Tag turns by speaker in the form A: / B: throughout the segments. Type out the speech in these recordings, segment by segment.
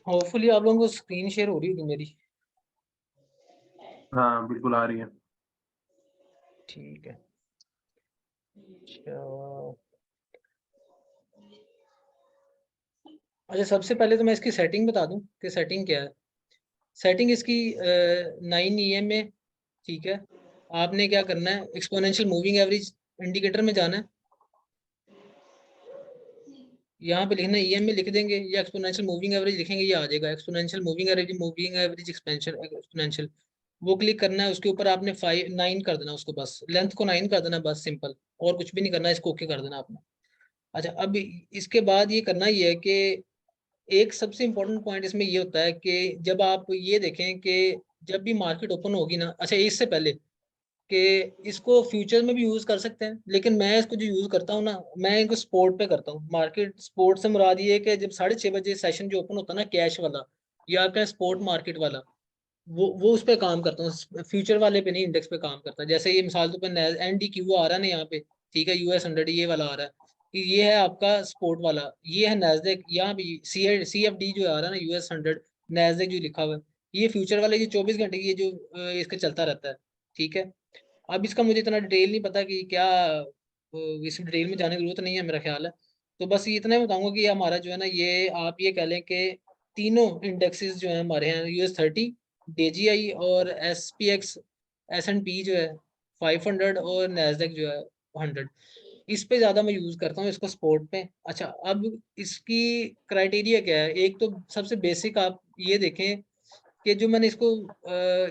A: Hopefully आप लोगों को स्क्रीन शेयर हो रही होगी मेरी।
B: हाँ, बिल्कुल आ रही है।
A: ठीक है। अच्छा, अच्छा सबसे पहले तो मैं इसकी सेटिंग बता दूं कि सेटिंग क्या है। सेटिंग इसकी 9 EM में, ठीक है। आपने क्या करना है, एक्सपोनेंशियल मूविंग एवरेज इंडिकेटर में जाना है। यहाँ पे लिखना है EM में लिख देंगे या एक्सपोनेंशियल मूविंग एवरेज लिखेंगे, ये आ जाएगा exponential moving average expansion exponential. वो क्लिक करना है, उसके ऊपर आपने 9 कर देना उसको, बस लेंथ को 9 कर देना, बस सिंपल। और कुछ भी नहीं करना, इसको ओके कर देना आपने। अच्छा, अब इसके बाद ये करना ही है कि एक सबसे इम्पोर्टेंट पॉइंट इसमें ये होता है कि जब आप ये देखें कि जब भी मार्केट ओपन होगी ना, अच्छा इससे पहले कि इसको फ्यूचर में भी यूज कर सकते हैं, लेकिन मैं इसको जो यूज करता हूँ ना, मैं इनको स्पोर्ट पे करता हूँ। मार्केट स्पोर्ट से मुराद ये है कि जब 6:30 बजे सेशन जो ओपन होता है ना, कैश वाला या क्या स्पोर्ट मार्केट वाला, वो उस पे काम करता हूँ, फ्यूचर वाले पे नहीं, इंडेक्स पे काम करता है। जैसे ये मिसाल तो पे NDQ आ रहा है ना यहाँ पे, ठीक है, US 100 ये वाला आ रहा है, ये है आपका स्पोर्ट वाला। ये है नैस्डैक, यहाँ भी CFD जो आ रहा है ना, US 100 नैस्डैक जो लिखा हुआ है, ये फ्यूचर वाले, ये 24 घंटे की, ये जो इसका चलता रहता है, ठीक है। अब इसका मुझे इतना डिटेल नहीं पता कि क्या, इस डिटेल में जाने की जरूरत नहीं है मेरा ख्याल है। तो बस इतना ही बताऊंगा कि हमारा जो है ना, ये आप ये कह लें कि तीनों इंडेक्सेस जो है हमारे हैं, US 30, DJI और SPX S&P जो है 500 और नैस्डैक जो है 100, इस पे ज्यादा मैं यूज करता हूँ इसको स्पोर्ट पे। अच्छा, अब इसकी क्राइटेरिया क्या है, एक तो सबसे बेसिक आप ये देखें कि जो मैंने इसको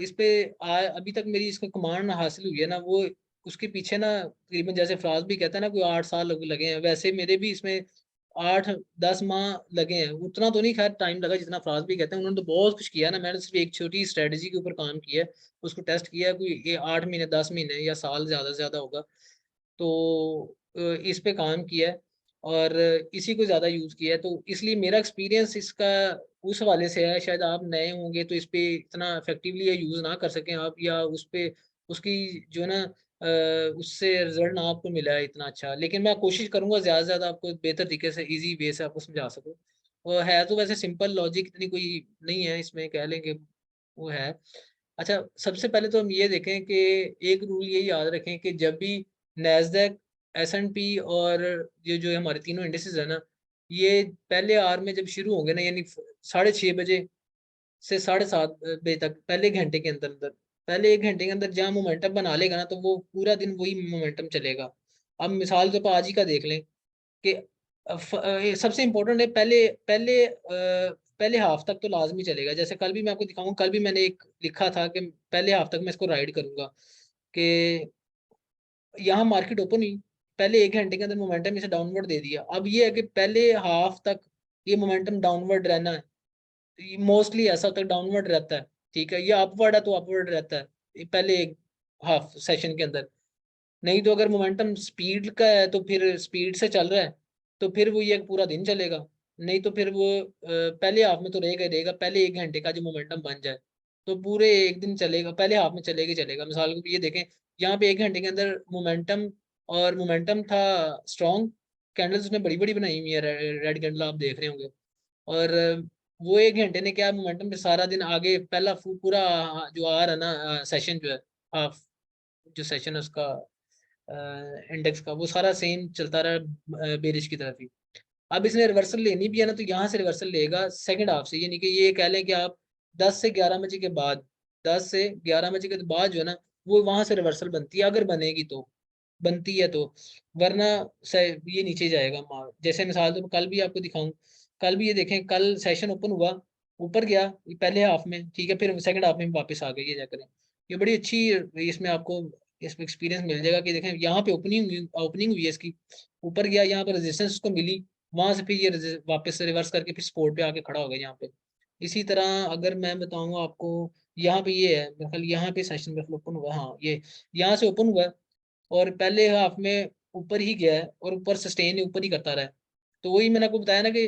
A: इस पे अभी तक मेरी इसको कमांड हासिल हुई है ना, वो उसके पीछे ना तकरीबन, जैसे फ्राज भी कहता है ना, कोई 8 साल लगे हैं, वैसे मेरे भी इसमें 8-10 माह लगे हैं। उतना तो नहीं खैर टाइम लगा जितना फ्राज भी कहते हैं, उन्होंने तो बहुत कुछ किया ना, मैंने सिर्फ एक छोटी स्ट्रेटजी के ऊपर काम किया है, उसको टेस्ट किया है, कोई ये 8 महीने 10 महीने या साल ज्यादा से ज्यादा होगा। तो इस पे काम किया है और इसी को ज़्यादा यूज़ किया है, तो इसलिए मेरा एक्सपीरियंस इसका उस हवाले से है। शायद आप नए होंगे तो इस पे इतना इफेक्टिवली यूज़ ना कर सकें आप, या उस पे उसकी जो है ना उससे रिजल्ट ना आपको मिला है इतना अच्छा, लेकिन मैं कोशिश करूंगा ज़्यादा से ज़्यादा आपको बेहतर तरीके से इजी वे से आपको समझा सकूँ। और है तो वैसे सिंपल लॉजिक, इतनी कोई नहीं है इसमें, कह लेंगे वो है। अच्छा, सबसे पहले तो हम ये देखें कि एक रूल ये याद रखें कि जब भी नैस्डैक, S&P और ये जो हमारे तीनों इंडेक्सेस है ना, ये पहले आर में जब शुरू होंगे ना, यानी 6:30 बजे से 7:30 बजे तक, पहले घंटे के अंदर अंदर, पहले 1 घंटे के अंदर जहाँ मोमेंटम बना लेगा ना, तो वो पूरा दिन वही मोमेंटम चलेगा। अब मिसाल के ऊपर आज ही का देख लें कि ये सबसे इम्पोर्टेंट है, पहले पहले पहले हाफ तक तो लाजमी चलेगा। जैसे कल भी मैं आपको दिखाऊंगा, कल भी मैंने एक लिखा था कि पहले हाफ तक मैं इसको राइड करूंगा, कि यहाँ मार्केट ओपन हुई, पहले 1 घंटे के अंदर मोमेंटम इसे डाउनवर्ड दे दिया। अब ये है कि पहले हाफ तक ये मोमेंटम डाउनवर्ड रहना है, मोस्टली ऐसा होता है डाउनवर्ड रहता है, ठीक है, या अपवर्ड है तो अपवर्ड रहता है पहले एक हाफ सेशन के अंदर। नहीं तो अगर मोमेंटम स्पीड का है तो फिर स्पीड से चल रहा है, तो फिर वो ये पूरा दिन चलेगा। नहीं तो फिर वो पहले हाफ में तो रहेगा ही रहेगा, पहले 1 घंटे का जो मोमेंटम बन जाए तो पूरे एक दिन चलेगा, पहले हाफ में चलेगा ही चलेगा। मिसाल को ये देखें, यहाँ पे 1 घंटे के अंदर मोमेंटम, और मोमेंटम था स्ट्रॉन्ग, कैंडल्स उसने बड़ी बड़ी बनाई हुई है, रेड कैंडल आप देख रहे होंगे। और वो 1 घंटे ने क्या मोमेंटम पे सारा दिन आगे, पहला पूरा जो आ रहा ना सेशन जो है, हाफ जो सेशन है उसका इंडेक्स का, वो सारा सेम चलता रहा बेरिश की तरफ ही। अब इसने रिवर्सल लेनी भी है ना, तो यहाँ से रिवर्सल लेगा सेकंड हाफ से, यानी कि ये कह लें कि आप 10 से 11 बजे के बाद, 10 से 11 बजे के बाद जो है ना, वो वहां से रिवर्सल बनती है, अगर बनेगी तो, बनती है तो, वरना ये नीचे जाएगा मार। जैसे मिसाल तो कल भी आपको दिखाऊं, कल भी ये देखें, कल सेशन ओपन हुआ, ऊपर गया पहले हाफ में, ठीक है, फिर सेकंड हाफ में वापस आ गई, ये जाकर ये बड़ी अच्छी, इसमें आपको इसमें एक्सपीरियंस मिल जाएगा कि देखें यहाँ पे ओपनिंग हुई है इसकी, ऊपर गया, यहाँ पे रेजिस्टेंस उसको मिली, वहां से फिर ये वापस से रिवर्स करके फिर सपोर्ट पे आके खड़ा हो गया यहाँ पे। इसी तरह अगर मैं बताऊँ आपको, यहाँ पे ये है मेरे ख्याल, यहाँ पे सेशन मेरे ख्याल ओपन हुआ है, हाँ ये यहाँ से ओपन हुआ है, और पहले हाफ में ऊपर ही गया है, और ऊपर सस्टेन ऊपर ही करता रहा है। तो वही मैंने आपको बताया ना कि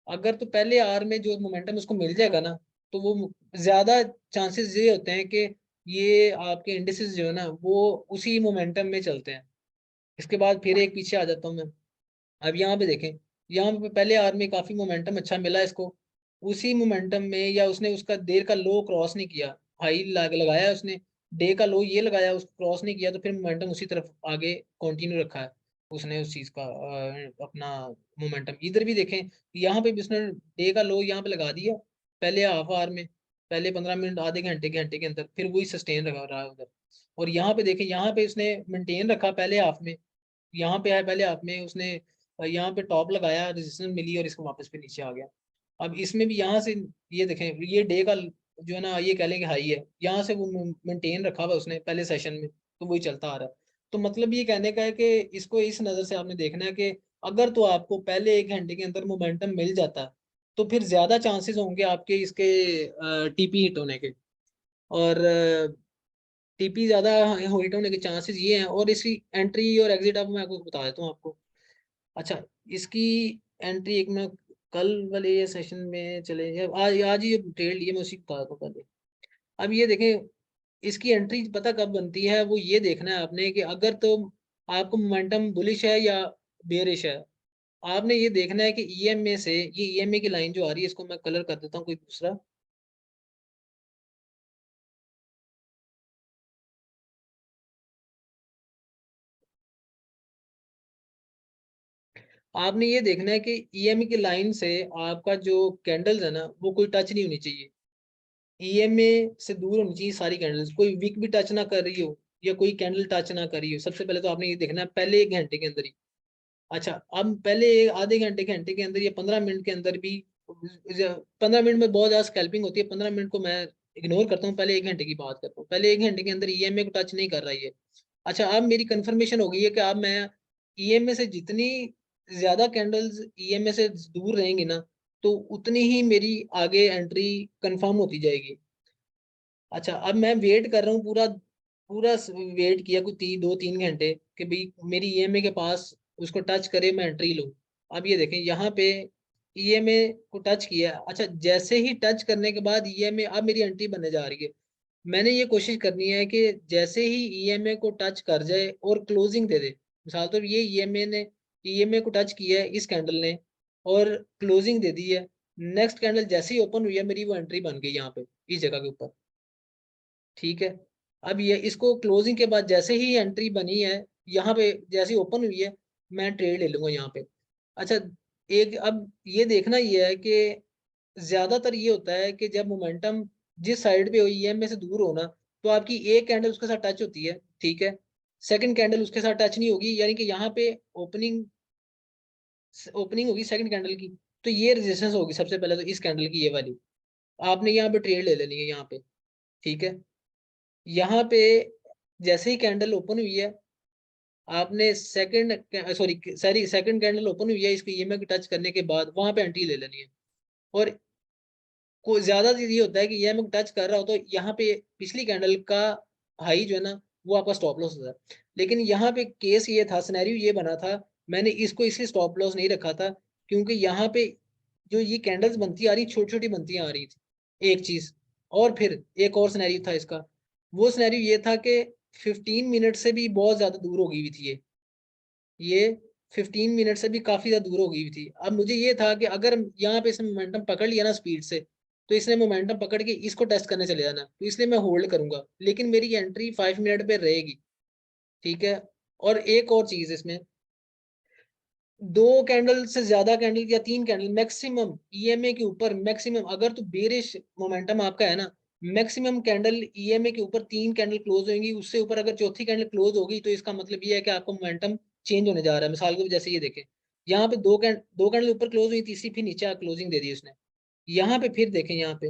A: अगर तो पहले आर में जो मोमेंटम उसको मिल जाएगा ना, तो वो ज्यादा चांसेस ये होते हैं कि ये आपके इंडिसेस जो है ना, वो उसी मोमेंटम में चलते हैं। इसके बाद फिर एक पीछे आ जाता हूँ मैं। अब यहाँ पे देखें, यहाँ पे पहले आर में काफी मोमेंटम अच्छा मिला इसको, उसी मोमेंटम में, या उसने उसका देर का लो क्रॉस नहीं किया, हाई लगाया उसने, डे का लो ये लगाया, उसको क्रॉस नहीं किया, तो फिर मोमेंटम उसी तरफ आगे कंटिन्यू रखा है उसने उस चीज का अपना मोमेंटम। इधर भी देखें, यहाँ पे भी उसने डे का लो यहाँ पे लगा दिया पहले हाफ आवर में, पहले 15 मिनट, आधे घंटे घंटे के अंदर, फिर वही सस्टेन रखा रहा है उधर। और यहाँ पे देखें, यहाँ पे उसने मेंटेन रखा पहले हाफ में, यहाँ पे है पहले हाफ में उसने यहाँ पे टॉप लगाया, रेजिस्टेंस मिली और इसको वापस पे नीचे आ गया। अब इसमें भी यहाँ से ये देखें, ये डे का जो है ना, ये कह लें कि हाई है, यहाँ से वो मेंटेन रखा हुआ उसने पहले सेशन में, तो वही चलता आ रहा है। तो मतलब ये कहने का है कि इसको इस नज़र से आपने देखना है कि अगर तो आपको पहले 1 घंटे के अंदर मोमेंटम मिल जाता है, तो फिर ज्यादा चांसेस होंगे आपके इसके टीपी हिट होने के। और टीपी ज्यादा हिट होने के चांसेस ये हैं। और इसकी एंट्री और एग्जिट अब मैं आपको बता देता हूँ आपको। अच्छा, इसकी एंट्री एक मैं कल वाले ये सेशन में चले जाए, आज आज ही ट्रेड लिए, मैं उसी को बता देता हूँ पहले। अब ये देखें, इसकी एंट्री पता कब बनती है, वो ये देखना है आपने कि अगर तो आपको मोमेंटम बुलिश है या बेरिश है। आपने ये देखना है कि ईएमए से, ये ईएमए की लाइन जो आ रही है, इसको मैं कलर कर देता हूँ कोई दूसरा। आपने ये देखना है कि ईएमए की लाइन से आपका जो कैंडल्स है ना, वो कोई टच नहीं होनी चाहिए। ईएमए से दूर होनी चाहिए सारी कैंडल्स, कोई विक भी टच ना कर रही हो या कोई कैंडल टच ना कर रही हो। सबसे पहले तो आपने ये देखना है पहले 1 घंटे के अंदर ही। अच्छा, अब पहले आधे घंटे घंटे के अंदर या 15 मिनट के अंदर भी, 15 मिनट में बहुत ज्यादा स्कैल्पिंग होती है, 15 मिनट को मैं इग्नोर करता हूँ, पहले 1 घंटे की बात करता हूँ। पहले 1 घंटे के अंदर ईएमए को टच नहीं कर रहा है। अच्छा, अब मेरी कंफर्मेशन हो गई है कि अब मैं ईएमए से जितनी ज्यादा कैंडल्स ईएमए से दूर रहेंगी ना, तो उतनी ही मेरी आगे एंट्री कंफर्म होती जाएगी। अच्छा, अब मैं वेट कर रहा हूँ पूरा पूरा वेट किया कुछ 2-3 घंटे कि भाई मेरी ईएमए के पास उसको टच करे, मैं एंट्री लूँ। अब ये देखें, यहाँ पे ईएमए को टच किया। अच्छा, जैसे ही टच करने के बाद ईएमए, अब मेरी एंट्री बनने जा रही है। मैंने ये कोशिश करनी है कि जैसे ही ईएमए को टच कर जाए और क्लोजिंग दे दे। मिसाल तो ये ईएमए को टच किया है इस कैंडल ने और क्लोजिंग दे दी है। नेक्स्ट कैंडल जैसे ही ओपन हुई है, मेरी वो एंट्री बन गई यहाँ पे इस जगह के ऊपर। ठीक है, अब ये इसको क्लोजिंग के बाद जैसे ही एंट्री बनी है यहाँ पे, जैसे ही ओपन हुई है, मैं ट्रेड ले लूंगा यहाँ पे। अच्छा, एक अब ये देखना ये है कि ज्यादातर ये होता है कि जब मोमेंटम जिस साइड पे हो, ईएमए से दूर होना, तो आपकी एक कैंडल उसके साथ टच होती है, ठीक है, सेकंड कैंडल उसके साथ टच नहीं होगी, यानी कि यहाँ पे ओपनिंग ओपनिंग होगी सेकंड कैंडल की, तो ये रेजिस्टेंस होगी सबसे पहले तो इस कैंडल की, ये वाली। आपने यहाँ पे ट्रेड ले लेनी है यहाँ पे। ठीक है, यहाँ पे जैसे ही कैंडल ओपन हुई है, आपने second sorry second candle open हुई है, इसको ईएमए की टच करने के बाद वहां पे एंट्री ले लेनी है। और को ज्यादा चीज ये होता है कि ईएमए को टच कर रहा हो तो यहाँ पे पिछली कैंडल का हाई जो है ना, वो आपका स्टॉप लॉस होता है। लेकिन यहाँ पे केस ये था, सिनेरियो ये बना था, मैंने इसको इसलिए स्टॉप लॉस नहीं रखा था क्योंकि यहाँ पे जो ये कैंडल्स बनती आ रही, छोटी छोटी बनती आ रही थी, एक चीज। और फिर एक और सिनेरियो था इसका, वो सिनेरियो ये था कि 15 मिनट से भी बहुत ज्यादा दूर हो गई हुई थी ये 15 मिनट से भी काफी ज्यादा दूर हो गई हुई थी। अब मुझे ये था कि अगर यहाँ पे इसने मोमेंटम पकड़ लिया ना स्पीड से, तो इसने मोमेंटम पकड़ के इसको टेस्ट करने चले जाना, तो इसलिए मैं होल्ड करूंगा, लेकिन मेरी एंट्री 5 मिनट पे रहेगी। ठीक है, और एक और चीज इसमें, 2 कैंडल से ज्यादा कैंडल या 3 कैंडल मैक्सिमम ईएमए के ऊपर, मैक्सिमम अगर तो बेरिश मोमेंटम आपका है ना, मैक्सिमम कैंडल ईएमए के ऊपर 3 कैंडल क्लोज होंगी, उससे ऊपर अगर चौथी कैंडल क्लोज होगी, तो इसका मतलब ये है कि आपका मोमेंटम चेंज होने जा रहा है। मिसाल के जैसे ये देखें, यहाँ पे दो कैंडल ऊपर क्लोज हुई, तीसरी फिर नीचे क्लोजिंग दे दी उसने। यहाँ पे फिर देखें, यहाँ पे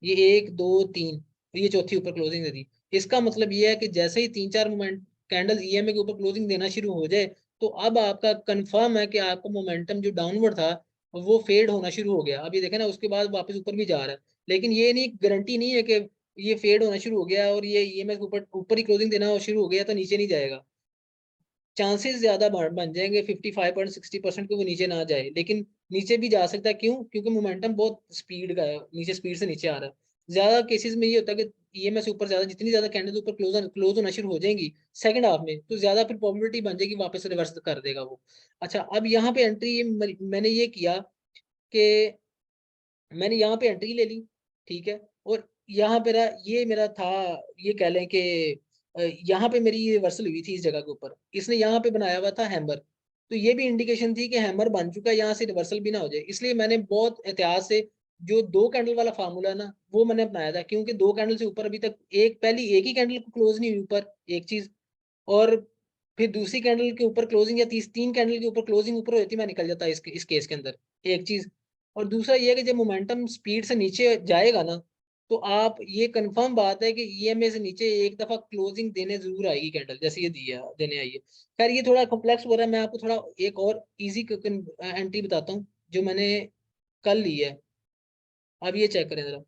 A: ये 1 2 3, ये चौथी ऊपर क्लोजिंग दे दी। इसका मतलब ये है कि जैसे ही 3-4 मोमेंट कैंडल ईएमए के ऊपर क्लोजिंग देना शुरू हो जाए, तो अब आपका कंफर्म है कि आपका मोमेंटम जो डाउनवर्ड था वो फेड होना शुरू हो गया। अब ये देखें ना, उसके बाद वापस ऊपर भी जा रहा है, लेकिन ये नहीं, गारंटी नहीं है कि ये फेड होना शुरू हो गया और ये ईएमए के ऊपर ऊपर ही क्लोजिंग देना शुरू हो गया तो नीचे नहीं जाएगा। चांसेस ज्यादा बन जाएंगे 55-60% के वो नीचे ना जाए, लेकिन नीचे भी जा सकता है। क्यों? क्योंकि मोमेंटम बहुत स्पीड का है, नीचे स्पीड से नीचे आ रहा है। ज्यादा केसेस में ये होता है कि ईएमएस ऊपर ज्यादा, जितनी ज्यादा कैंडल ऊपर क्लोज होना शुरू हो जाएंगी सेकंड हाफ में, तो ज्यादा फिर प्रोबेबिलिटी बन जाएगी वापस रिवर्स कर देगा वो। अच्छा, अब यहाँ पे एंट्री मैंने ये किया कि मैंने यहाँ पे एंट्री ले ली, ठीक है, और यहाँ पे ये मेरा था, ये कह लें कि यहाँ पे मेरी ये रिवर्सल हुई थी इस जगह के ऊपर, इसने यहाँ पे बनाया हुआ था हैमर, तो ये भी इंडिकेशन थी कि हैमर बन चुका है, यहाँ से रिवर्सल भी ना हो जाए, इसलिए मैंने बहुत एहतियात से जो 2 कैंडल वाला फार्मूला है ना वो मैंने अपनाया था, क्योंकि 2 कैंडल से ऊपर अभी तक पहली एक ही कैंडल को क्लोज नहीं हुई ऊपर, एक चीज, और फिर दूसरी कैंडल के ऊपर क्लोजिंग या 3 कैंडल के ऊपर क्लोजिंग ऊपर हो जाती, मैं निकल जाता इस केस के अंदर, एक चीज। और दूसरा ये है कि जब मोमेंटम स्पीड से नीचे जाएगा ना, तो आप ये कंफर्म बात है कि ईएमए से नीचे एक दफा क्लोजिंग देने जरूर आएगी कैंडल, जैसे ये दिया देने आई है। खैर ये थोड़ा कॉम्प्लेक्स हो रहा है, मैं आपको थोड़ा एक और इजी एंट्री बताता हूँ जो मैंने कल ली है। अब ये चेक करें जरा,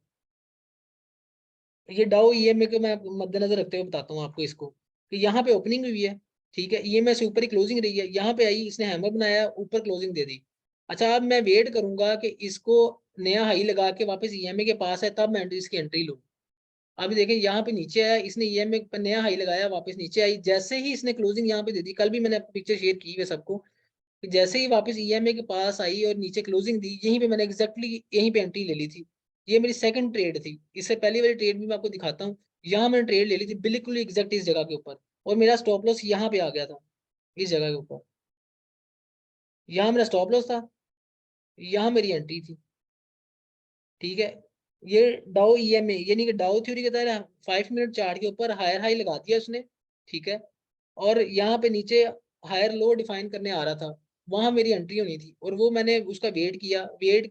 A: ये डाउ ईएमए को मैं मद्देनजर रखते हुए बताता हूँ आपको इसको, कि यहाँ पे ओपनिंग हुई है, ठीक है, ईएमए से ऊपर ही क्लोजिंग रही है, यहाँ पे आई, इसने हैमर बनाया, ऊपर क्लोजिंग दे दी। अच्छा, अब मैं वेट करूंगा कि इसको नया हाई लगा के वापस ईएमए के पास है, तब मैं इसकी एंट्री लूँ। अभी देखें यहाँ पे नीचे आया, इसने ईएमए पर नया हाई लगाया, वापस नीचे आई, जैसे ही इसने क्लोजिंग यहाँ पे दे दी, कल भी मैंने आपको पिक्चर शेयर की है सबको, कि जैसे ही वापस ईएमए के पास आई और नीचे क्लोजिंग दी, यहीं पे मैंने एग्जैक्टली यहीं पे एंट्री ले ली थी। ये मेरी सेकंड ट्रेड थी, इससे पहली वाली ट्रेड भी मैं आपको दिखाता हूँ। यहाँ मैंने ट्रेड ले ली थी बिल्कुल एग्जैक्ट इस जगह के ऊपर, और मेरा स्टॉप लॉस यहाँ पे आ गया था, इस जगह के ऊपर, यहाँ मेरा स्टॉप लॉस था, यहाँ मेरी एंट्री थी, ठीक है। ये डाउ ईएमए यानी कि डाउ थ्योरी के तहत 5 मिनट चार्ट के ऊपर हायर हाई लगा दिया उसने, ठीक है, और यहाँ पे नीचे हायर लो डिफाइन करने आ रहा था, वहां मेरी एंट्री होनी थी, और वो मैंने उसका वेट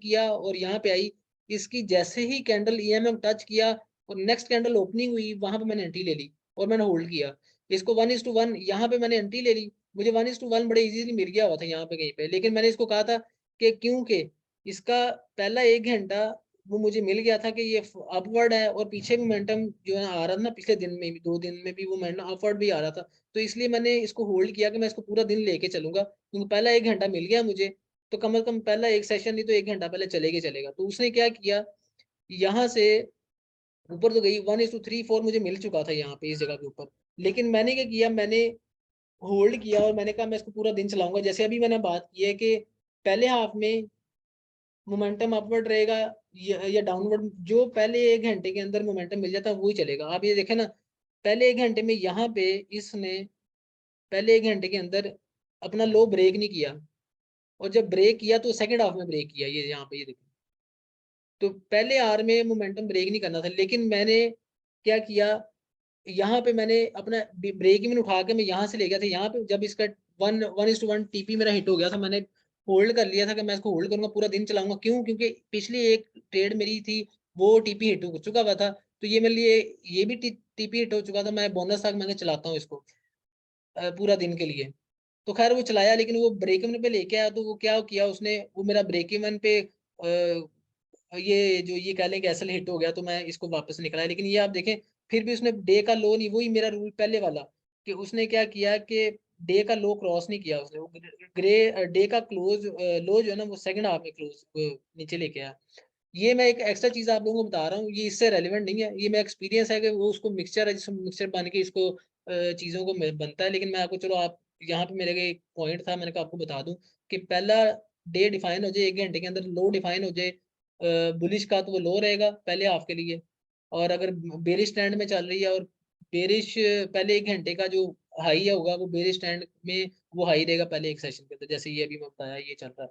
A: किया और यहाँ पे आई, इसकी जैसे ही कैंडल ईएमएम टच किया और नेक्स्ट कैंडल ओपनिंग हुई, वहां पे मैंने एंट्री ले ली और मैंने होल्ड किया इसको 1:1, यहाँ पे मैंने एंट्री ले ली, मुझे 1:1 बड़े इजीली मिल गया हुआ था यहाँ पे कहीं पे, लेकिन मैंने इसको कहा था कि क्योंकि इसका पहला 1 घंटा वो मुझे मिल गया था कि ये अपवर्ड है, और पीछे मोमेंटम जो है आ रहा था ना, पिछले दिन में भी 2 दिन में भी वो मोमेंटम अपवर्ड भी आ रहा था, तो इसलिए मैंने इसको होल्ड किया कि मैं इसको पूरा दिन लेके चलूंगा, क्योंकि पहला 1 घंटा मिल गया मुझे, तो कम से कम पहला एक सेशन नहीं तो 1 घंटा पहले चलेगा चलेगा। तो उसने क्या किया, यहाँ से ऊपर तो गई 1:3 4 मुझे मिल चुका था यहाँ पे इस जगह के ऊपर, लेकिन मैंने क्या किया, मैंने होल्ड किया और मैंने कहा मैं इसको पूरा दिन चलाऊंगा। जैसे अभी मैंने बात की है कि पहले हाफ में मोमेंटम अपवर्ड रहेगा या डाउनवर्ड, जो पहले 1 घंटे के अंदर मोमेंटम मिल जाता है वही चलेगा। आप ये देखें ना, पहले 1 घंटे में यहाँ पे इसने पहले 1 घंटे के अंदर अपना लो ब्रेक नहीं किया, और जब ब्रेक किया तो सेकंड हाफ में ब्रेक किया, ये यहाँ पे ये देखो, तो पहले आर में मोमेंटम ब्रेक नहीं करना था, लेकिन मैंने क्या किया, यहाँ पे मैंने अपना ब्रेक इवन उठा के मैं यहाँ से ले गया था, यहाँ पे जब इसका 1:1 टीपी मेरा हिट हो गया था, मैंने होल्ड कर लिया था कि मैं इसको होल्ड करूंगा, पूरा दिन चलाऊंगा, क्यों, क्योंकि पिछली एक ट्रेड मेरी थी वो टीपी हिट हो चुका हुआ था, तो ये मेरे लिए ये भी टीपी हिट हो चुका था, मैं बोनस तक मैं चलाता हूँ इसको पूरा दिन के लिए। तो खैर वो चलाया, लेकिन वो ब्रेक इवन पे लेके आया, तो वो क्या किया उसने, वो मेरा ब्रेक इवन पे ये जो ये कह लें कि एसएल हिट हो गया, तो मैं इसको वापस निकला, लेकिन ये आप देखें फिर भी उसने डे का लो नहीं, वही मेरा रूल पहले वाला, कि उसने क्या किया कि डे का लो क्रॉस नहीं किया उसने, वो ग्रे डे का क्लोज लो जो है ना वो सेकंड हाफ में क्लोज नीचे लेके आया। ये मैं एक एक्स्ट्रा चीज आप लोगों को बता रहा हूँ, ये इससे रेलिवेंट नहीं है, ये मैं एक्सपीरियंस है कि वो उसको मिक्सचर है, जिसमें मिक्सचर बन के इसको चीजों को बनता है, लेकिन मैं आपको चलो आप यहाँ पे मेरे एक पॉइंट था, मैंने कहा आपको बता दूं कि पहला डे डिफाइन हो जाए 1 घंटे के अंदर, लो डिफाइन हो जाए बुलिश का, तो वो लो रहेगा पहले हाफ के लिए, और अगर बेरिश ट्रेंड में चल रही है और बेरिश पहले 1 घंटे का जो हाई होगा वो बेरिश ट्रेंड में वो हाई रहेगा पहले एक सेशन के अंदर, जैसे ये अभी मैं बताया ये चल रहा है।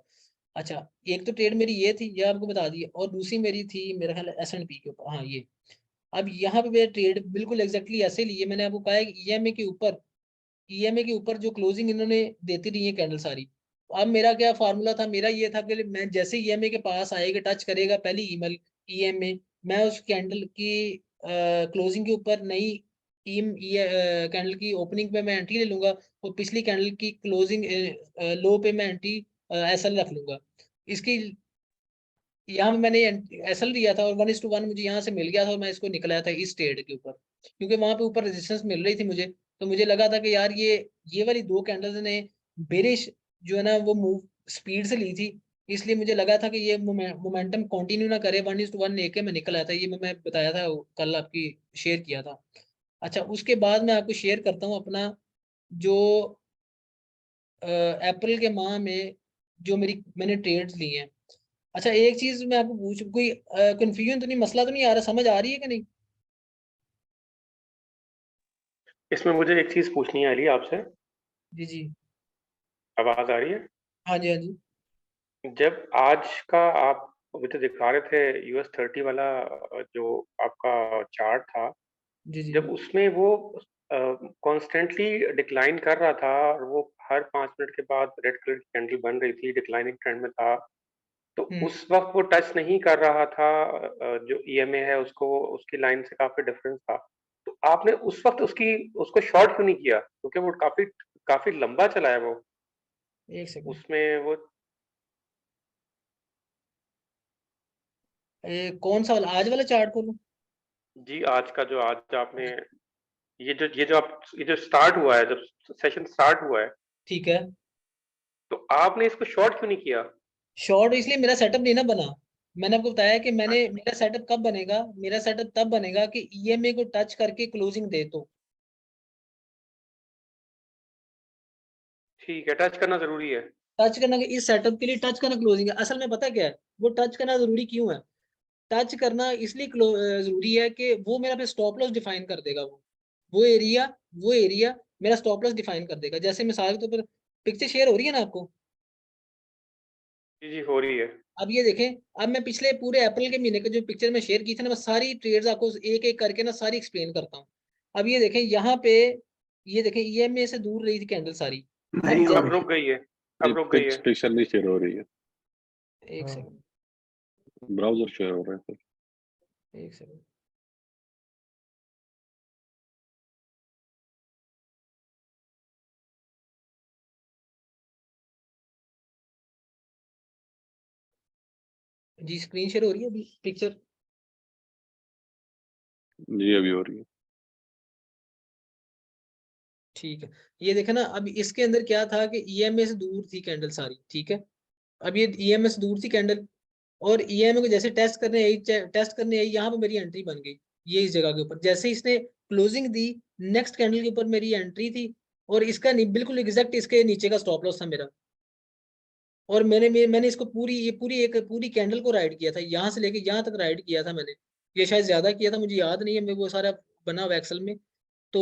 A: अच्छा, एक तो ट्रेड मेरी ये थी, ये आपको बता दी, और दूसरी मेरी थी मेरा ख्याल S&P के ऊपर, हाँ ये। अब यहाँ पे मेरा ट्रेड बिल्कुल एग्जैक्टली ऐसे लिए, मैंने आपको कहा है कि ईएमए के ऊपर जो क्लोजिंग इन्होंने देती रही है कैंडल सारी। अब मेरा क्या फार्मूला था, मेरा ये था कि मैं जैसे ईएमए के पास आएगा, टच करेगा पहली ईमेल ईएमए, मैं उस कैंडल की क्लोजिंग के ऊपर नई कैंडल की ओपनिंग पे मैं एंट्री ले लूंगा, और पिछली कैंडल की क्लोजिंग लो पे मैं एंट्री एसएल रख लूंगा। इसकी यहाँ पे मैंने एसएल लिया था और 1:1 मुझे यहाँ से मिल गया था, और मैं इसको निकलाया था इस ट्रेड के ऊपर, क्योंकि वहां पे ऊपर रेजिस्टेंस मिल रही थी मुझे, तो मुझे लगा था कि यार ये वाली 2 कैंडल्स ने बेरिश जो है ना वो मूव स्पीड से ली थी, इसलिए मुझे लगा था कि ये मोमेंटम कंटिन्यू ना करे, 1:1 लेके मैं निकल आया था, ये मैं बताया था कल आपकी शेयर किया था। अच्छा, उसके बाद मैं आपको शेयर करता हूँ अपना जो अप्रैल के माह में जो मैंने ट्रेड्स ली हैं। अच्छा एक चीज मैं आपको पूछ, कोई कंफ्यूजन तो नहीं, मसला तो नहीं आ रहा, समझ आ रही है कि नहीं?
B: इसमें मुझे एक चीज पूछनी है अली आपसे।
A: जी जी।
B: आवाज आ रही है?
A: हाँ जी हाँ जी।
B: जब आज का आप मुझे दिखा रहे थे US 30 वाला जो आपका चार्ट था,
A: जी जी।
B: जब उसमें वो कॉन्स्टेंटली डिक्लाइन कर रहा था और वो हर 5 मिनट के बाद रेड कलर की कैंडल बन रही थी, डिक्लाइनिंग ट्रेंड में था, तो
A: हम्म।
B: उस वक्त वो टच नहीं कर रहा था जो EMA है उसको, उसकी लाइन से काफी डिफरेंस था। तो आपने उस वक्त उसको शॉर्ट क्यों नहीं किया? क्योंकि वो काफी काफी लंबा चला है वो,
A: एक सेकंड।
B: उसमें वो।
A: कौन सा वाला, आज वाला चार्ट खोलूं?
B: जी, आज का जो आज आपने ये जो स्टार्ट हुआ है, जब सेशन स्टार्ट हुआ है,
A: ठीक है।
B: तो आपने इसको शॉर्ट क्यों नहीं किया?
A: शॉर्ट इसलिए मेरा सेटअप नहीं ना बना। मैंने आपको बताया कि मैंने,
B: अच्छा,
A: मेरा सेटअप कब बनेगा, मेरा सेटअप तब बनेगा कि ईएमए को टच करके क्लोजिंग दे तो।
B: ठीक है, टच करना जरूरी है।
A: टच करना, इस सेटअप के लिए टच करना क्लोजिंग है। असल में पता क्या है, वो टच करना जरूरी क्यों है? टच करना इसलिए जरूरी है कि वो मेरा पे स्टॉप लॉस डिफाइन कर देगा। वो एरिया मेरा स्टॉप लॉस डिफाइन कर देगा। जैसे मिसाल के तौर पर, पिक्चर शेयर हो रही है ना आपको?
B: जी जी, हो रही है।
A: अब ये देखें, अब मैं पिछले पूरे अप्रैल के महीने के जो पिक्चर में शेयर की थी ना, मैं सारी ट्रेड्स आपको एक एक करके ना सारी एक्सप्लेन करता हूँ। अब ये देखें यहाँ पे, ये देखें ईएमए से दूर रही थी कैंडल सारी। अब
C: नहीं हो
B: अब
C: रही।
B: रुक गई है।
C: ये
B: अब रुक गई है।
C: पिक्चर नहीं शेयर हो रही है,
A: एक सेकंड।
C: ब्राउजर शेयर हो रहा है।
A: एक सेकंड। जी स्क्रीन शेयर हो रही है अभी पिक्चर?
C: जी अभी हो रही है।
A: ठीक है। ये देखे ना, अब इसके अंदर क्या था कि ईएमए से दूर थी कैंडल सारी, ठीक है। अब ये ईएमए से दूर थी कैंडल, और ईएमए को जैसे टेस्ट करने आई, यहाँ पे मेरी एंट्री बन गई। ये इस जगह के ऊपर जैसे ही इसने क्लोजिंग दी, नेक्स्ट कैंडल के ऊपर मेरी एंट्री थी। और इसका बिल्कुल एग्जैक्ट इसके नीचे का स्टॉप लॉस था मेरा। और मैंने इसको पूरी कैंडल को राइड किया था, यहाँ से लेके यहाँ तक राइड किया था मैंने। ये शायद ज्यादा किया था, मुझे याद नहीं है, मैं वो सारा बना हुआ एक्सेल में। तो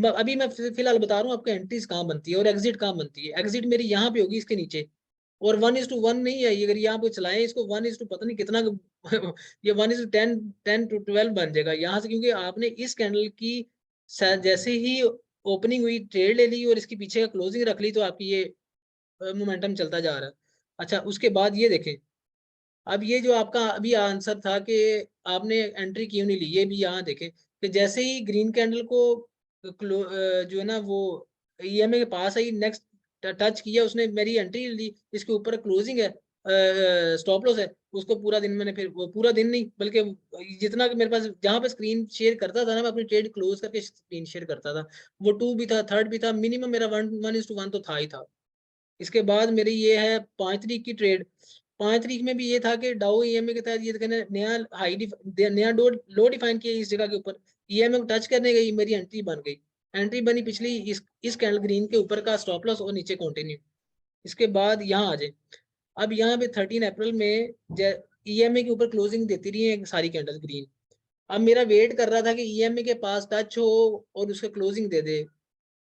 A: अभी मैं फिलहाल बता रहा हूँ आपको एंट्रीज कहाँ बनती है और एग्जिट कहाँ बनती है। एग्जिट मेरी यहाँ पे होगी इसके नीचे। और 1:1 नहीं है ये, अगर यहाँ पे चलाएं इसको 1:, पता नहीं कितना ये 1:10, 10 to 12 बन जाएगा यहाँ से, क्योंकि आपने इस कैंडल की जैसे ही ओपनिंग हुई ट्रेड ले ली और इसके पीछे का क्लोजिंग रख ली, तो आपकी ये मोमेंटम चलता जा रहा है। अच्छा उसके बाद ये देखें, अब ये जो आपका अभी आंसर था कि आपने एंट्री क्यों नहीं ली, ये भी यहाँ देखें कि जैसे ही ग्रीन कैंडल को जो है ना वो ईएमए के पास आई, नेक्स्ट टच किया उसने, मेरी एंट्री ली, इसके ऊपर क्लोजिंग है, स्टॉप लॉस है। उसको पूरा दिन मैंने, फिर वो पूरा दिन नहीं बल्कि जितना कि मेरे पास जहां पे स्क्रीन शेयर करता था ना, मैं अपनी ट्रेड क्लोज करके स्क्रीन शेयर करता था। वो 2 भी था, 3rd भी था, मिनिमम मेरा 1:1 तो था ही था। इसके बाद मेरी ये है 5 तारीख की ट्रेड। 5 तारीख में भी ये था कि डाउ ईएमए के तहत ये कहने नया नया लो डिफाइन किया इस जगह के ऊपर, ईएमए को टच करने गई, मेरी एंट्री बन गई। एंट्री बनी पिछली इस कैंडल ग्रीन के ऊपर का स्टॉप लॉस और नीचे कंटिन्यू। इसके बाद यहाँ आ जाए, अब यहाँ पे 13 अप्रैल में ईएमए के ऊपर क्लोजिंग देती रही है सारी कैंडल ग्रीन। अब मेरा वेट कर रहा था कि ईएमए के पास टच हो और उसका क्लोजिंग दे दे।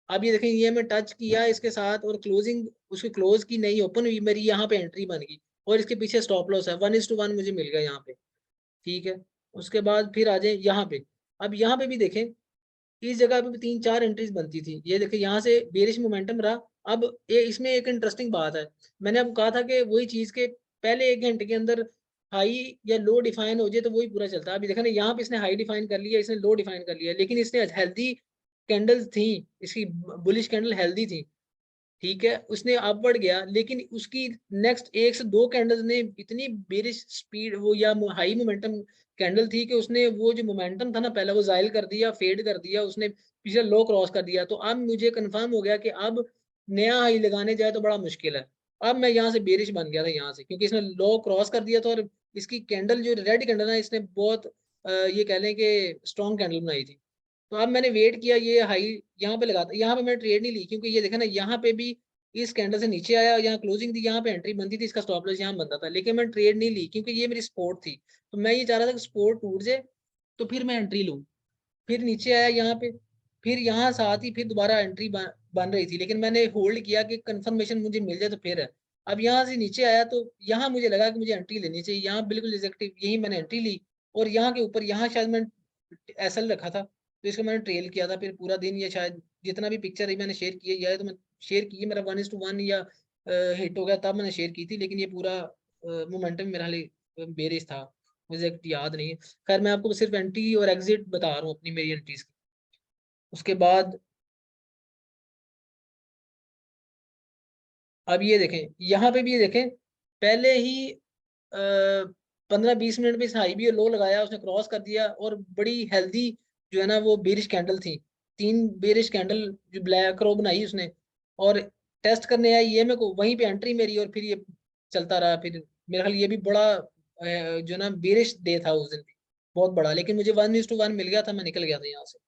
A: अब ये देखें, ये मैं टच किया इसके साथ और क्लोजिंग उसकी क्लोज की नहीं, ओपन हुई, मेरी यहाँ पे एंट्री बन गई। और इसके पीछे स्टॉप लॉस है, 1:1 मुझे मिल गया यहाँ पे। ठीक है। उसके बाद फिर आ जाए यहाँ पे। अब यहाँ पे भी देखें, इस जगह पे भी 3-4 एंट्रीज बनती थी, ये देखें यहाँ से बेरिश मोमेंटम रहा। अब ये इसमें एक इंटरेस्टिंग बात है, मैंने आपको कहा था कि वही चीज के पहले 1 घंटे के अंदर हाई या लो डिफाइन हो जाए तो वही पूरा चलता है। अभी देखा ना, यहाँ पे इसने हाई डिफाइन कर लिया, इसने लो डिफाइन कर लिया, लेकिन इसने हेल्दी कैंडल्स थी, इसकी बुलिश कैंडल हेल्दी थी। ठीक है, उसने अपवर्ड गया, लेकिन उसकी नेक्स्ट 1 से 2 कैंडल्स ने इतनी बेरिश स्पीड, वो या हाई मोमेंटम कैंडल थी कि उसने वो जो मोमेंटम था ना पहले, वो जायल कर दिया, फेड कर दिया, उसने पिछले लो क्रॉस कर दिया। तो अब मुझे कंफर्म हो गया कि अब नया हाई लगाने जाए तो बड़ा मुश्किल है। अब मैं यहाँ से बेरिश बन गया था यहाँ से, क्योंकि इसने लो क्रॉस कर दिया था, और इसकी कैंडल जो रेड कैंडल है, इसने बहुत ये कह लें कि स्ट्रॉन्ग कैंडल बनाई थी। तो अब मैंने वेट किया ये हाई यहाँ पे लगाता, यहाँ पे मैंने ट्रेड नहीं ली, क्योंकि ये देखा ना यहाँ पे भी इस कैंडल से नीचे आया, यहाँ क्लोजिंग थी, यहाँ पे एंट्री बनती थी, इसका स्टॉप लॉस यहाँ बनता था, लेकिन मैं ट्रेड नहीं ली क्योंकि ये मेरी सपोर्ट थी। तो मैं ये चाह रहा था कि सपोर्ट टूट जाए तो फिर मैं एंट्री लूँ। फिर नीचे आया यहाँ पे, फिर यहाँ साथ ही फिर दोबारा एंट्री बन रही थी, लेकिन मैंने होल्ड किया कि कंफर्मेशन मुझे मिल जाए तो फिर है। अब यहाँ से नीचे आया तो यहाँ मुझे लगा कि मुझे एंट्री लेनी चाहिए, यहाँ बिल्कुल रिजेक्टिव, यही मैंने एंट्री ली। और यहाँ के ऊपर यहाँ शायद मैं एसएल रखा था, तो इसको मैंने ट्रेल किया था। फिर पूरा दिन ये शायद जितना भी पिक्चर है मैंने शेयर किया, या तो मैं शेयर की मेरा 1:1 या हिट हो गया तब मैंने शेयर की थी, लेकिन ये पूरा मोमेंटम मेरा बेरिश था, मुझे याद नहीं है। खैर मैं आपको सिर्फ एंट्री और एग्जिट बता रहा हूँ अपनी, मेरी एंट्रीज की। उसके बाद अब ये देखें, यहाँ पे भी ये देखें, पहले ही 15-20 मिनट में इस हाई भी लो लगाया, उसने क्रॉस कर दिया, और बड़ी हेल्दी जो है ना वो बेरिश कैंडल थी, 3 बेरिश कैंडल जो ब्लैक रो बनाई उसने, और टेस्ट करने आई ईएमए को, वहीं पे एंट्री मेरी, और फिर ये चलता रहा। फिर मेरे ख्याल ये भी बड़ा जो ना बेरिश डे था उस दिन भी, बहुत बड़ा, लेकिन मुझे 1:1 मिल गया था, मैं निकल गया था यहाँ से।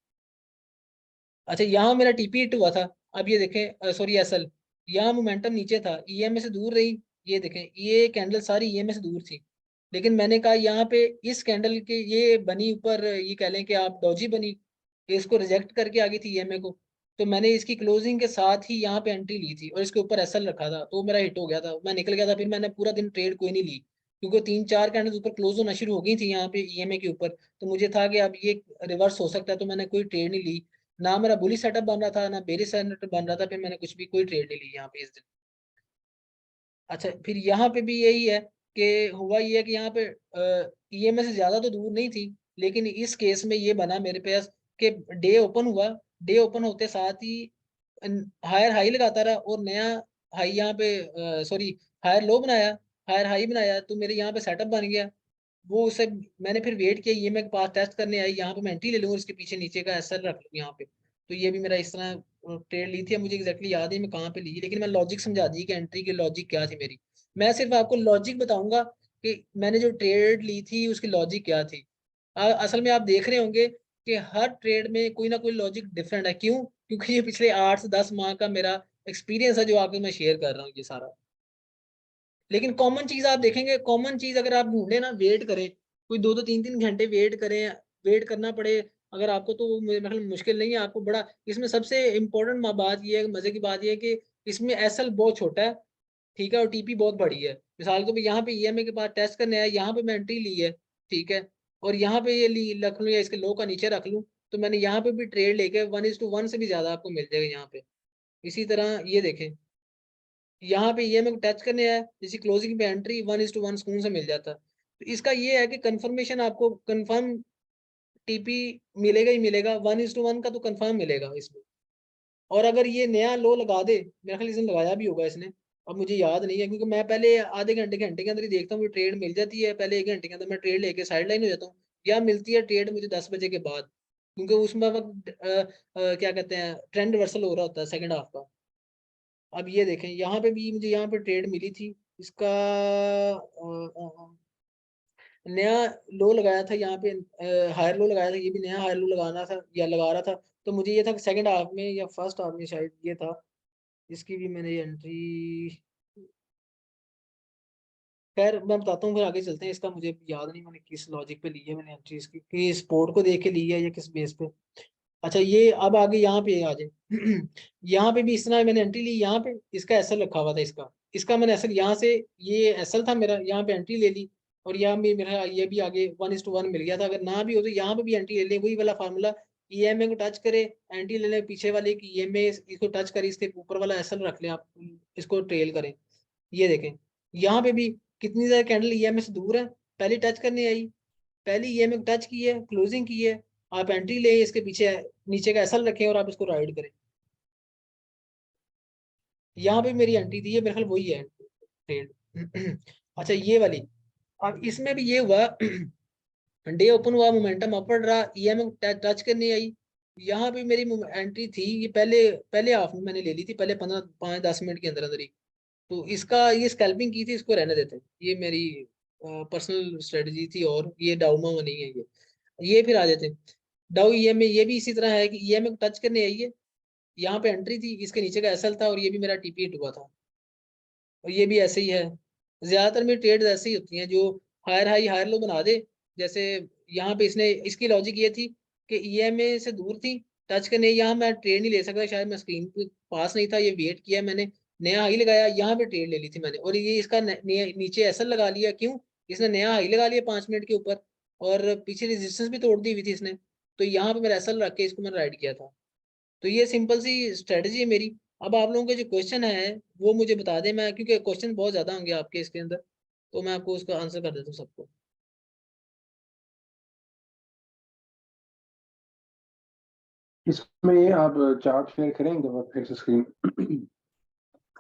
A: अच्छा यहाँ मेरा टीपी हिट हुआ था। अब ये देखें, सॉरी एसएल, यहाँ मोमेंटम नीचे था, ईएमए से दूर रही। ये देखें ये कैंडल सारी ईएमए से दूर थी, लेकिन मैंने कहा यहाँ पे इस कैंडल के ये बनी ऊपर, ये कह लें कि आप डॉजी बनी, इसको रिजेक्ट करके आ गई थी ईएमए को, तो मैंने इसकी क्लोजिंग के साथ ही यहाँ पे एंट्री ली थी और इसके ऊपर एसएल रखा था, तो मेरा हिट हो गया था, मैं निकल गया था। फिर मैंने पूरा दिन ट्रेड कोई नहीं ली, क्योंकि 3-4 कैंडल ऊपर क्लोज होना शुरू हो गई थी यहाँ पे ईएमए के ऊपर, तो मुझे था कि अब ये रिवर्स हो सकता है, तो मैंने कोई ट्रेड नहीं ली। ना मेरा बुलिश सेटअप बन रहा था, ना बेरिश सेटअप बन रहा था, फिर मैंने कुछ भी कोई ट्रेड नहीं ली यहाँ पे इस दिन। अच्छा फिर यहाँ पे भी यही है कि हुआ ये है कि यहाँ पे ईएमए से ज्यादा तो दूर नहीं थी, लेकिन इस केस में ये बना मेरे पास कि डे ओपन हुआ, डे ओपन होते साथ ही हायर हाई लगाता रहा, और नया हाई यहाँ पे, सॉरी हायर लो बनाया, हायर हाई बनाया, तो मेरे यहाँ पे सेटअप बन गया। वो उसे मैंने फिर वेट किया, ये मैं पास टेस्ट करने आई, यहाँ पे मैं एंट्री ले लूँ, इसके पीछे नीचे का एसएल रख लूँ यहाँ पे। तो ये भी मेरा इस तरह ट्रेड ली थी, मुझे एग्जैक्टली याद है मैं कहाँ पे ली, लेकिन मैं लॉजिक समझा दी कि एंट्री की लॉजिक क्या थी मेरी। मैं सिर्फ आपको लॉजिक बताऊंगा कि मैंने जो ट्रेड ली थी उसकी लॉजिक क्या थी। असल में आप देख रहे होंगे कि हर ट्रेड में कोई ना कोई लॉजिक डिफरेंट है। क्यों? क्योंकि ये पिछले 8 से 10 माह का मेरा एक्सपीरियंस है जो आपको मैं शेयर कर रहा हूँ ये सारा। लेकिन कॉमन चीज आप देखेंगे, कॉमन चीज अगर आप ढूंढे ना, वेट करें, कोई 2-2 3-3 घंटे वेट करें, वेट करना पड़े अगर आपको, तो वो मेरे ख्याल में मुश्किल नहीं है आपको। बड़ा इसमें सबसे इम्पोर्टेंट बात ये है, मजे की बात ये है कि इसमें एसएल बहुत छोटा है, ठीक है, और टीपी बहुत बड़ी है। मिसाल के यहाँ पे ईएमए के पास टेस्ट करने आया, यहाँ पे मैं एंट्री ली है, ठीक है, और यहाँ पे ये ली रख लूँ या इसके लो का नीचे रख लूँ, तो मैंने यहाँ पे भी ट्रेड लेके 1:1 से भी ज्यादा आपको मिल जाएगा यहाँ पे। इसी तरह ये देखें, यहाँ पे ये मेरे को टच करने आया, जैसे क्लोजिंग पे एंट्री 1:1 सुकून से मिल जाता है। तो इसका ये है कि कंफर्मेशन आपको कंफर्म टीपी मिलेगा ही मिलेगा, 1:1 का तो कंफर्म मिलेगा इसमें। और अगर ये नया लो लगा दे, मेरे ख्याल इसने लगाया भी होगा इसने, अब मुझे याद नहीं है, क्योंकि मैं पहले आधे घंटे घंटे के अंदर ही देखता हूँ ट्रेड मिल जाती है, पहले 1 घंटे के अंदर मैं ट्रेड लेके साइड लाइन हो जाता हूँ, या मिलती है ट्रेड मुझे 10 बजे के बाद, क्योंकि उसमें वक्त क्या कहते हैं ट्रेंड रिवर्सल हो रहा होता है सेकंड हाफ का। अब ये देखें यहाँ पे भी मुझे यहाँ पे ट्रेड मिली थी, इसका नया लो लगाया था यहाँ पे, हायर लो लगाया था, ये भी नया हायर लो लगाना था या लगा रहा था, तो मुझे ये था सेकंड हाफ में या फर्स्ट हाफ में शायद ये था, इसकी भी मैंने एंट्री, खैर मैं बताता हूँ फिर आगे चलते हैं। इसका मुझे याद नहीं मैंने किस लॉजिक पे ली है मैंने एंट्री इसकी, कि स्पोर्ट को देख के ली है या किस बेस पे। अच्छा ये अब आगे यहाँ पे आ जाए यहाँ पे भी इस तरह मैंने एंट्री ली, यहाँ पे इसका एसएल रखा हुआ था, इसका इसका मैंने एसएल यहाँ से, ये एसएल था मेरा, यहाँ पे एंट्री ले ली, और यहाँ भी मेरा ये भी आगे 1:1 मिल गया था। अगर ना भी हो तो यहाँ पे भी एंट्री ले ले, वही वाला फार्मूला, ईएमए को टच करे एंट्री ले ले, पीछे वाले की ईएमए इसको टच करे, इसके ऊपर वाला एसएल रख ले आप, इसको ट्रेल करें। ये देखें यहाँ पे भी कितनी ज्यादा कैंडल ईएमए से दूर है, पहले टच करने आई, पहली ईएमए टच की है, क्लोजिंग की है, आप एंट्री ले, इसके पीछे नीचे का एसएल रखें और आप इसको राइड करें। यहाँ पे मेरी एंट्री थी, ये मेरे ख्याल वही है ट्रेड अच्छा ये वाली, अब इसमें भी ये हुआ डे ओपन हुआ, मोमेंटम अपवर्ड रहा, ईएमए टच करने आई, यहाँ पे मेरी एंट्री थी, ये पहले पहले हाफ में मैंने ले ली थी, पहले 5-10 मिनट के अंदर अंदर ही। तो इसका ये स्कैल्पिंग की थी, इसको रहने देते, ये मेरी पर्सनल स्ट्रेटजी थी, और ये डाउमा में नहीं है ये फिर आ जाते। डाउ ईएमए ये भी इसी तरह है कि ईएमए को टच करने आई है, यहाँ पे एंट्री थी, इसके नीचे का एसएल था और ये भी मेरा टीपी हिट हुआ था, और ये भी ऐसे ही है। ज्यादातर में ट्रेड ऐसे ही होती हैं जो हायर हाई हायर लो बना दे। जैसे यहाँ पे इसने, इसकी लॉजिक ये थी कि ईएमए से दूर थी, टच करने, यहाँ मैं ट्रेड नहीं ले सकता, शायद मैं स्क्रीन पे पास नहीं था, ये वेट किया मैंने, नया हाई लगाया, यहाँ पे ट्रेड ले ली थी मैंने, और ये इसका नीचे एसएल लगा लिया। क्यों? इसने नया हाई लगा लिया 5 मिनट के ऊपर, और पीछे रेजिस्टेंस भी तोड़ दी हुई थी इसने, तो यहाँ पे मेरा एसएल रख के इसको मैंने राइड किया था। तो ये सिंपल सी स्ट्रेटजी है मेरी। अब आप लोगों के जो क्वेश्चन है वो मुझे बता दें, मैं, क्योंकि क्वेश्चन बहुत ज्यादा होंगे आपके इसके अंदर, तो मैं आपको उसका आंसर कर देता हूँ सबको।
D: इसमें आप चार्ट शेयर करेंगे और फिर से स्क्रीन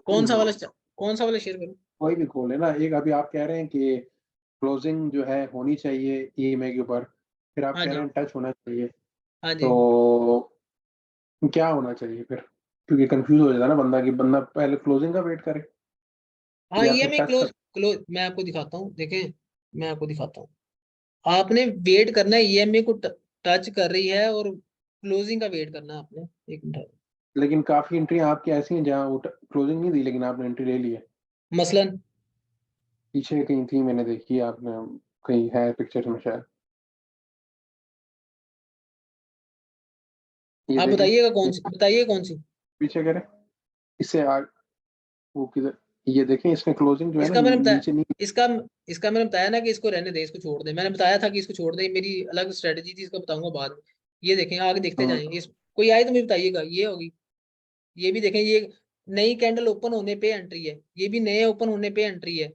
A: कौन सा वाला कौन सा वाला शेयर करूँ?
D: कोई भी खोल है ना। एक अभी आप कह रहे हैं कि क्लोजिंग जो है होनी चाहिए ईएमए के ऊपर, फिर आप
A: हाँ
D: कह
A: जी,
D: रहे हैं टच होना चाहिए,
A: हाँ जी,
D: तो क्या होना चाहिए फिर? क्योंकि कंफ्यूज हो जाता है ना बंदा, कि बंदा पहले क्लोजिंग का वेट करे
A: हाँ,
D: या
A: ये
D: फिर
A: मैं
D: टच का।
A: क्लोज मैं आपको दिखाता हूँ, देखें, मैं आपको दिखाता हूँ। आपने वेट करना है, ईएमए को टच कर रही है और क्लोजिंग का वेट करना है आपने। एक मिनट,
D: लेकिन काफी एंट्री आपकी ऐसी हैं जहाँ वो क्लोजिंग नहीं दी लेकिन आपने एंट्री ले ली है।
A: मसलन
D: पीछे कहीं थी, मैंने देखी आपने, कहीं है पिक्चर में शायद, ये
A: आप
D: देखें,
A: बताइएगा कौन
D: ये
A: सी, बताइए कौन सी।
D: पीछे कह रहे, इससे आग वो किधर, ये देखें इसने क्लोजिंग जो है ना
A: इसका मैंने बताया,
D: नीचे नहीं।
A: इसका इसका मैंने बताया ना कि इसको रहने दे, इसको छोड़ दे, मैंने बताया था कि इसको छोड़ दे, मेरी अलग स्ट्रेटजी थी, इसको बताऊंगा बाद में। ये देखें, आगे देखते जाएंगे, इस कोई आए तो मुझे बताइएगा, ये होगी। ये भी देखें, ये नई कैंडल ओपन होने पे एंट्री है, ये भी नए ओपन होने पे एंट्री है,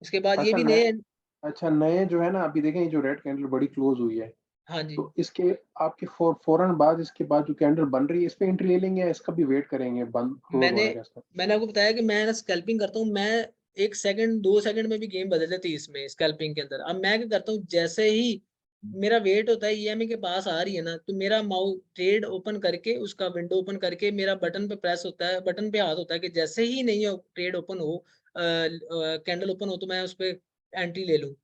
A: इसके बाद ये
D: अच्छा
A: भी
D: नए,
A: नए।
D: अच्छा नए जो है ना, अभी देखें ये जो रेड कैंडल बड़ी क्लोज हुई है,
A: हाँ जी,
D: तो इसके आपके फौरन बाद इसके बाद जो कैंडल बन रही है इस पे एंट्री ले लेंगे या इसका भी वेट करेंगे बंद क्लोज
A: मैंने
D: होने का इसका?
A: मैंने आपको बताया कि मैं ना स्कैल्पिंग करता हूँ, मैं 1 सेकंड 2 सेकंड में भी गेम बदल देती है इसमें स्कैल्पिंग के अंदर। अब मैं क्या करता हूँ, जैसे ही मेरा वेट होता है ईएमए के पास आ रही है ना, तो मेरा माउस ट्रेड ओपन करके, उसका विंडो ओपन करके, मेरा बटन पे प्रेस होता है, बटन पे हाथ होता है कि जैसे ही नहीं हो ट्रेड ओपन हो, कैंडल ओपन हो, तो मैं उस पर एंट्री ले लूँ।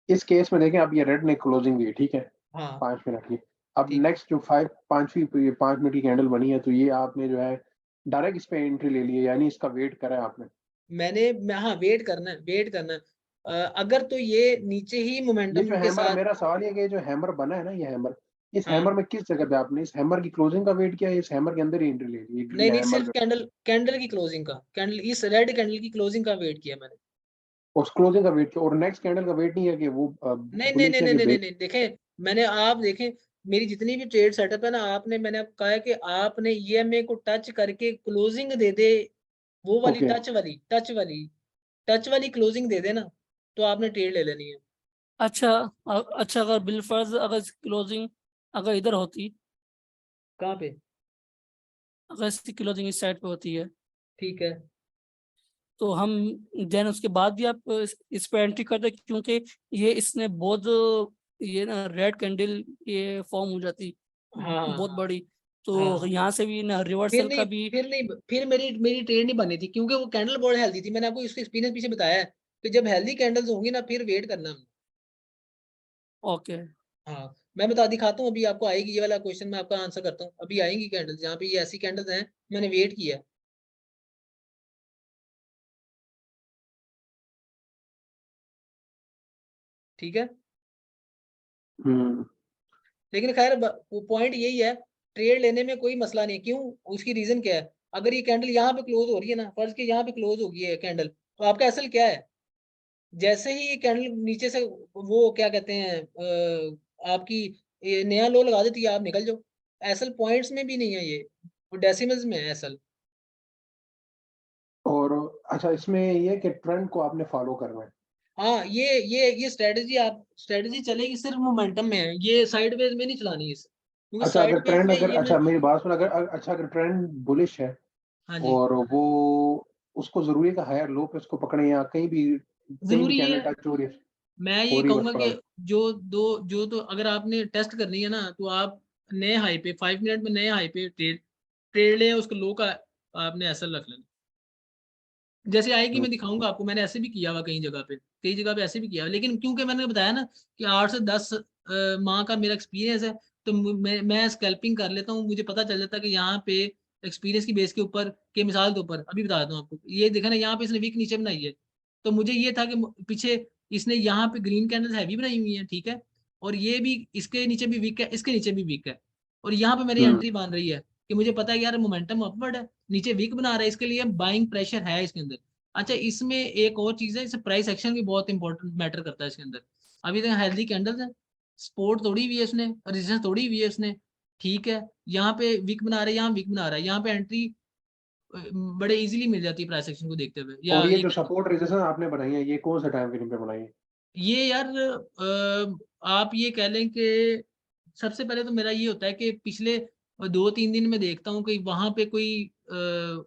D: इस केस में देखें, अब ये रेड ने क्लोजिंग दी, ठीक है,
A: हाँ
D: 5 मिनट की। अब
A: ठीक है,
D: नेक्स्ट जो 5 मिनट की कैंडल बनी है, तो ये आपने जो है डायरेक्ट इस पे एंट्री ले ली है, यानी इसका वेट करा है आपने।
A: हाँ वेट करना है, वेट करना है। अगर तो ये नीचे ही
D: ये जो
A: मोमेंटम के
D: हैमर,
A: साथ।
D: मेरा सवाल ये है कि ये जो हैमर बना है ना, ये हैमर, इस
A: हाँ,
D: हैमर में किस जगह पे आपने इस हैमर की क्लोजिंग का वेट किया है, इस हैमर के अंदर ही एंट्री ले ली, ये
A: नहीं
D: ग्रीन
A: नहीं,
D: हैमर
A: सिर्फ
D: जो
A: कैंडल कैंडल की क्लोजिंग का, कैंडल, इस रेड कैंडल की क्लोजिंग का वेट किया मैंने।
D: उस क्लोजिंग का वेट किया, और नेक्स्ट कैंडल का वेट नहीं है कि वो
A: नहीं नहीं
D: बुलिश
A: नहीं
D: है
A: नहीं
D: कि
A: नहीं नहीं
D: बेच।
A: नहीं, देखें, मैंने, आप देखें, मेरी जितनी भी ट्रेड सेटअप है ना, आपने, मैंने आपको कहा है कि आपने ईएमए को टच करके क्लोजिंग दे दे, वो वाली
D: ओके,
A: टच वाली क्लोजिंग दे दे ना, तो आपने ट्रेड ले लेनी है।
E: अच्छा अच्छा, अगर बिलफर्ज अगर क्लोजिंग अगर इधर होती,
A: कहाँ पे?
E: अगर इसकी क्लोजिंग इस साइड पे होती है,
A: ठीक है,
E: तो हम देन उसके बाद भी आप इस पे एंट्री कर दे, क्योंकि ये इसने बहुत, ये ना रेड कैंडल ये फॉर्म हो जाती
A: हाँ हाँ
E: बहुत
A: हाँ
E: बड़ी,
A: हाँ।
E: तो यहाँ से भी ना
A: फिर
E: रिवर्सल
A: नहीं,
E: का भी।
A: फिर मेरी ट्रेड नहीं बनी थी, क्योंकि वो कैंडल बहुत हेल्दी थी, मैंने आपको इसका एक्सपीरियंस पीछे बताया है कि जब हेल्दी कैंडल्स होंगी ना, फिर वेट करना।
E: ओके,
A: हाँ, मैं बता दिखाता हूँ, अभी आपको आएगी ये वाला क्वेश्चन, मैं आपका आंसर करता हूँ, अभी आएंगी कैंडल्स जहाँ पे ये ऐसी कैंडल्स हैं, मैंने वेट किया है। ठीक है,
D: हम्म,
A: लेकिन खैर वो पॉइंट यही है, ट्रेड लेने में कोई मसला नहीं है। क्यों? उसकी रीजन क्या है? अगर ये कैंडल यहाँ पे क्लोज हो रही है ना, फर्ज के यहाँ पे क्लोज हो गई है कैंडल, तो आपका असल क्या है? जैसे ही ये कैंडल नीचे से, वो क्या कहते हैं, आपकी ये नया लो लगा देती है, आप निकल जाओ। असल पॉइंट्स में भी नहीं है ये, डेसिमल्स में है असल।
D: और अच्छा इसमें ये है कि ट्रेंड को आपने फॉलो करना है।
A: हाँ, ये स्ट्रेटजी, आप स्ट्रेटजी चलेगी सिर्फ मोमेंटम में है, ये साइडवेज में नहीं चलानी है इसे, क्योंकि
D: अच्छा अगर
A: साइडवेज
D: ट्रेंड,
A: में
D: अगर
A: ये मैं।
D: अच्छा मेरी बात सुन, अगर अच्छा अगर ट्रेंड बुलिश है
A: हाँ जी,
D: और वो, उसको जरूरी है कि हायर लो पे उसको पकड़े, या कहीं भी
A: जरूरी
D: कैंडल
A: है।
D: टच हो रही है,
A: मैं
D: हो
A: ये
D: रही है बस
A: कहूंगा कि
D: पकड़।
A: जो तो अगर आपने टेस्ट करनी है ना, तो आप नए हाई पे 5 मिनट में नए हाई पे ट्रेड ट्रेड लें, उसको लो का आपने ऐसा रख लेना। जैसे आएगी मैं दिखाऊंगा आपको, मैंने ऐसे भी किया हुआ कई जगह पे ऐसे भी किया हुआ। लेकिन क्योंकि मैंने बताया ना कि 8 से 10 माह का मेरा एक्सपीरियंस है, तो मैं स्कैल्पिंग कर लेता हूँ, मुझे पता चल जाता है कि यहाँ पे एक्सपीरियंस की बेस के ऊपर, के मिसाल के ऊपर अभी बता देता हूँ आपको, ये देखा ना यहाँ पे इसने वीक नीचे बनाई है, तो मुझे ये था कि पीछे इसने यहाँ पे ग्रीन कैंडल हैवी बनाई हुई है, ठीक है, और ये भी इसके नीचे भी वीक है, इसके नीचे भी वीक है, और यहाँ पे मेरी एंट्री बन रही है कि मुझे पता है यार मोमेंटम अपवर्ड है, नीचे वीक बना रहा है, इसके लिए बाइंग प्रेशर है इसके अंदर। अच्छा, इसमें एक और चीज है, इसे प्राइस एक्शन भी बहुत इंपॉर्टेंट मैटर करता है इसके अंदर। अभी तक हेल्दी कैंडल्स है, सपोर्ट तोड़ी हुई है उसने, रेजिस्टेंस तोड़ी हुई है उसने, ठीक है, यहाँ पे वीक बना रहा है, यहाँ वीक बना रहा है, यहाँ पे एंट्री बड़े इजीली मिल जाती है प्राइस एक्शन को देखते हुए। या
D: और ये
A: ये
D: जो सपोर्ट रेजिस्टेंस आपने बनाई है ये कौन सा टाइम फ्रेम पे बनाई है?
A: ये यार आप ये कह लें कि सबसे पहले तो मेरा ये होता है कि पिछले 2-3 दिन में देखता हूँ कि वहां पे कोई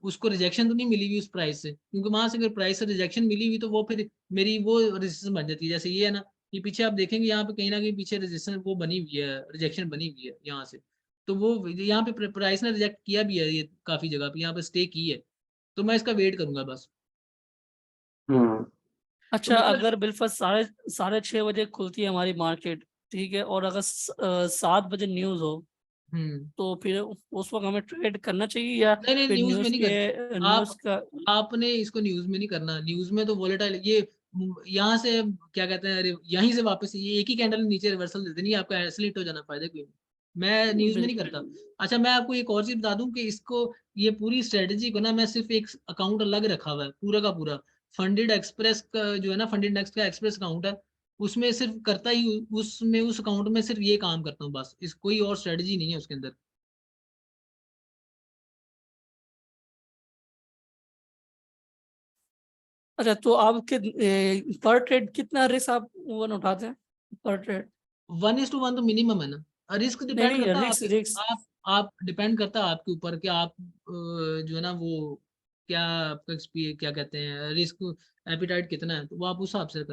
A: उसको रिजेक्शन तो नहीं मिली हुई उस प्राइस से, क्योंकि वहां से अगर प्राइस से रिजेक्शन मिली हुई तो वो फिर मेरी वो रेजिस्टेंस बन जाती है। जैसे ये है ना, ये पीछे आप देखेंगे यहाँ पे कहीं ना कहीं पीछे रेजिस्टेंस वो बनी हुई है, रिजेक्शन बनी हुई है यहाँ से, तो वो यहाँ पे प्राइस ने रिजेक्ट किया भी है, ये काफी जगह पे यहाँ पे स्टे की है, तो मैं इसका वेट करूंगा बस।
D: हम्म
A: तो
E: अच्छा,
A: मतलब
E: अगर बिल्कुल 6:30 बजे खुलती है हमारी मार्केट, ठीक है, और अगर 7 बजे न्यूज़ हो,
A: हम्म
E: तो फिर उस वक्त हमें ट्रेड करना चाहिए, या
A: नहीं नहीं,
E: फिर
A: न्यूज में नहीं करना
E: न्यूज़
A: आप
E: का?
A: आपने इसको न्यूज में नहीं करना, न्यूज में तो वोलेटाइल ये यहाँ से क्या कहते हैं, यहीं से वापस ये एक ही कैंडल नीचे रिवर्सल दे देनी, आपका ऐसे हिट हो जाना, फायदा कोई नहीं, मैं न्यूज में नहीं करता। अच्छा, मैं आपको एक और चीज बता दूं कि इसको, ये पूरी स्ट्रेटजी को ना, मैं सिर्फ एक अकाउंट अलग रखा हुआ है पूरा का पूरा, फंडेड एक्सप्रेस का जो है ना, फंडेड नेक्स्ट का एक्सप्रेस अकाउंट है, उसमें सिर्फ करता ही उसमें उस अकाउंट में सिर्फ ये काम करता हूँ बस, इस कोई और स्ट्रेटजी नहीं है उसके अंदर।
E: अच्छा, तो आपके पर ट्रेड कितना रिस्क आप वन उठाते हैं पर ट्रेड?
A: 1:1 तो मिनिमम है ना, रिस्क
E: नहीं
A: डिपेंड
E: नहीं,
A: करता है
E: रिस्क
A: आपके,
E: रिस्क
A: आप डिपेंड करता है आपके ऊपर कि आप जो है ना वो क्या आपका क्या कहते हैं, रिस्क एपिटाइट कितना है, तो वो आप उस हिसाब से